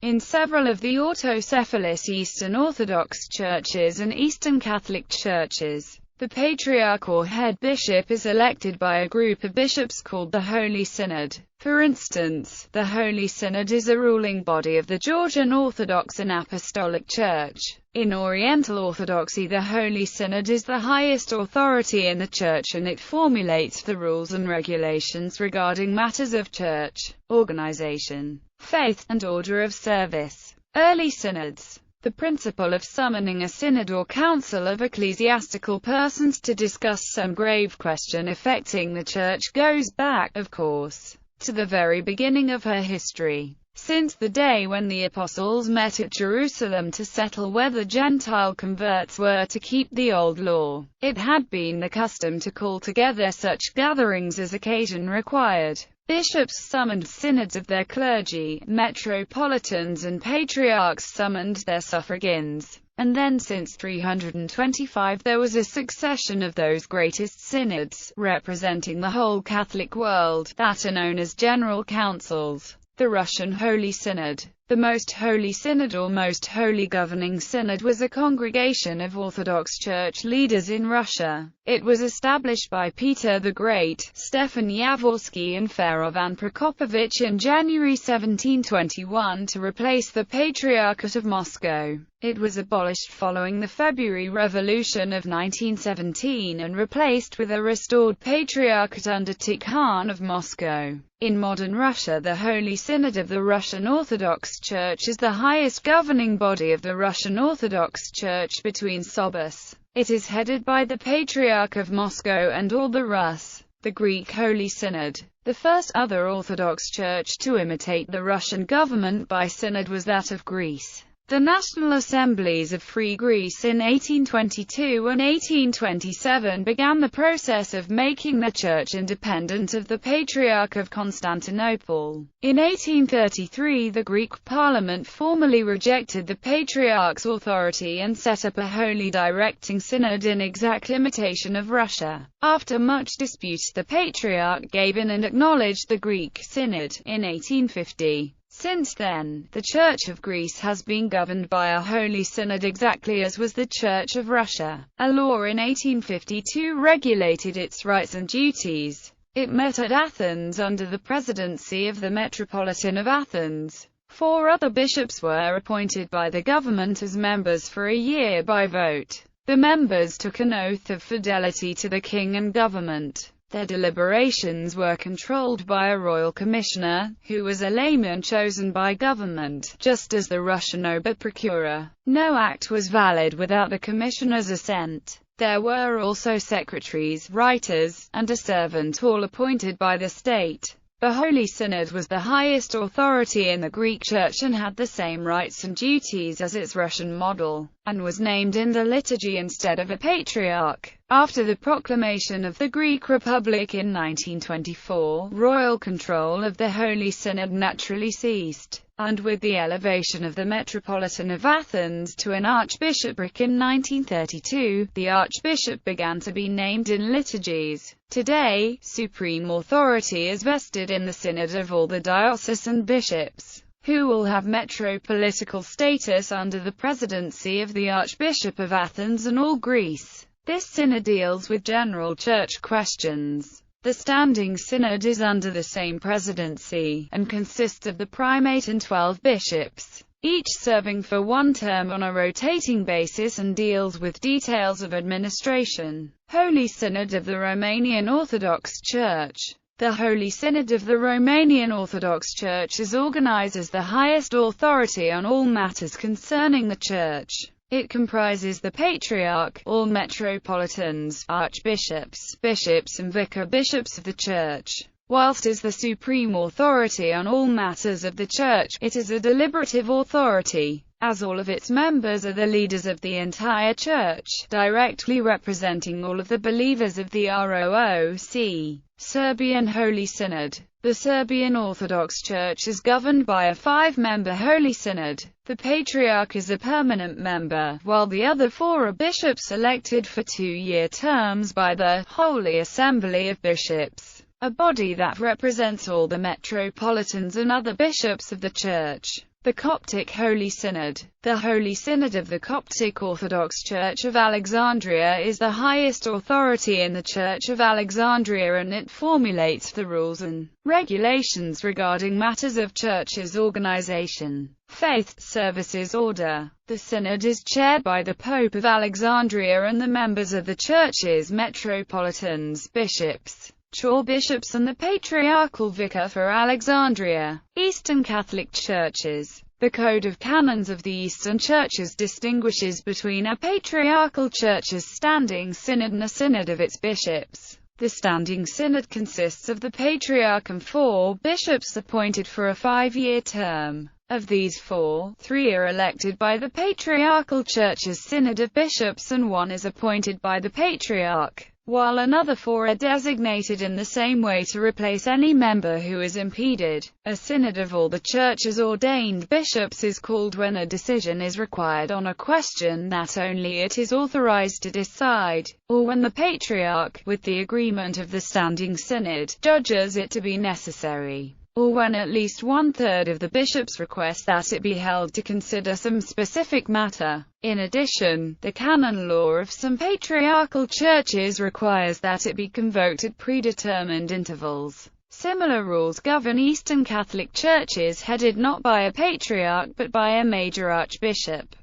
In several of the autocephalous Eastern Orthodox churches and Eastern Catholic churches, the Patriarch or head bishop is elected by a group of bishops called the Holy Synod. For instance, the Holy Synod is a ruling body of the Georgian Orthodox and Apostolic Church. In Oriental Orthodoxy, the Holy Synod is the highest authority in the Church, and it formulates the rules and regulations regarding matters of church organization, faith, and order of service. Early synods. The principle of summoning a synod or council of ecclesiastical persons to discuss some grave question affecting the Church goes back, of course, to the very beginning of her history. Since the day when the apostles met at Jerusalem to settle whether Gentile converts were to keep the old law, it had been the custom to call together such gatherings as occasion required. Bishops summoned synods of their clergy, metropolitans and patriarchs summoned their suffragans, and then since 325 there was a succession of those greatest synods, representing the whole Catholic world, that are known as general councils. The Russian Holy Synod. The Most Holy Synod or Most Holy Governing Synod was a congregation of Orthodox Church leaders in Russia. It was established by Peter the Great, Stefan Yavorsky and Ferovan Prokopovich in January 1721 to replace the Patriarchate of Moscow. It was abolished following the February Revolution of 1917 and replaced with a restored Patriarchate under Tikhon of Moscow. In modern Russia, the Holy Synod of the Russian Orthodox Church is the highest governing body of the Russian Orthodox Church between Sobas. It is headed by the Patriarch of Moscow and all the Rus. The Greek Holy Synod. The first other Orthodox Church to imitate the Russian government by synod was that of Greece. The National Assemblies of Free Greece in 1822 and 1827 began the process of making the Church independent of the Patriarch of Constantinople. In 1833 the Greek Parliament formally rejected the Patriarch's authority and set up a Holy Directing Synod in exact imitation of Russia. After much dispute, the Patriarch gave in and acknowledged the Greek Synod in 1850. Since then, the Church of Greece has been governed by a Holy Synod exactly as was the Church of Russia. A law in 1852 regulated its rights and duties. It met at Athens under the presidency of the Metropolitan of Athens. 4 other bishops were appointed by the government as members for a year by vote. The members took an oath of fidelity to the king and government. Their deliberations were controlled by a royal commissioner, who was a layman chosen by government, just as the Russian Ober Procurer. No act was valid without the commissioner's assent. There were also secretaries, writers, and a servant, all appointed by the state. The Holy Synod was the highest authority in the Greek Church and had the same rights and duties as its Russian model, and was named in the liturgy instead of a patriarch. After the proclamation of the Greek Republic in 1924, royal control of the Holy Synod naturally ceased, and with the elevation of the Metropolitan of Athens to an archbishopric in 1932, the archbishop began to be named in liturgies. Today, supreme authority is vested in the synod of all the diocesan bishops, who will have metropolitical status under the presidency of the Archbishop of Athens and all Greece. This synod deals with general church questions. The Standing Synod is under the same presidency, and consists of the primate and 12 bishops, each serving for one term on a rotating basis, and deals with details of administration. Holy Synod of the Romanian Orthodox Church. The Holy Synod of the Romanian Orthodox Church is organized as the highest authority on all matters concerning the Church. It comprises the Patriarch, all metropolitans, archbishops, bishops and vicar bishops of the Church. Whilst is the supreme authority on all matters of the Church, it is a deliberative authority, as all of its members are the leaders of the entire Church, directly representing all of the believers of the ROOC. Serbian Holy Synod. The Serbian Orthodox Church is governed by a 5-member Holy Synod. The Patriarch is a permanent member, while the other 4 are bishops elected for 2-year terms by the Holy Assembly of Bishops, a body that represents all the metropolitans and other bishops of the Church. The Coptic Holy Synod. The Holy Synod of the Coptic Orthodox Church of Alexandria is the highest authority in the Church of Alexandria, and it formulates the rules and regulations regarding matters of Church's organization, faith, services, order. The Synod is chaired by the Pope of Alexandria and the members of the Church's metropolitans, bishops, chorbishops and the Patriarchal Vicar for Alexandria. Eastern Catholic Churches. The Code of Canons of the Eastern Churches distinguishes between a Patriarchal Church's Standing Synod and a Synod of its bishops. The Standing Synod consists of the Patriarch and 4 bishops appointed for a 5-year term. Of these 4, 3 are elected by the Patriarchal Church's Synod of Bishops and 1 is appointed by the Patriarch, while another 4 are designated in the same way to replace any member who is impeded. A synod of all the Church's ordained bishops is called when a decision is required on a question that only it is authorized to decide, or when the Patriarch, with the agreement of the Standing Synod, judges it to be necessary, or when at least 1/3 of the bishops request that it be held to consider some specific matter. In addition, the canon law of some patriarchal churches requires that it be convoked at predetermined intervals. Similar rules govern Eastern Catholic churches headed not by a patriarch but by a major archbishop.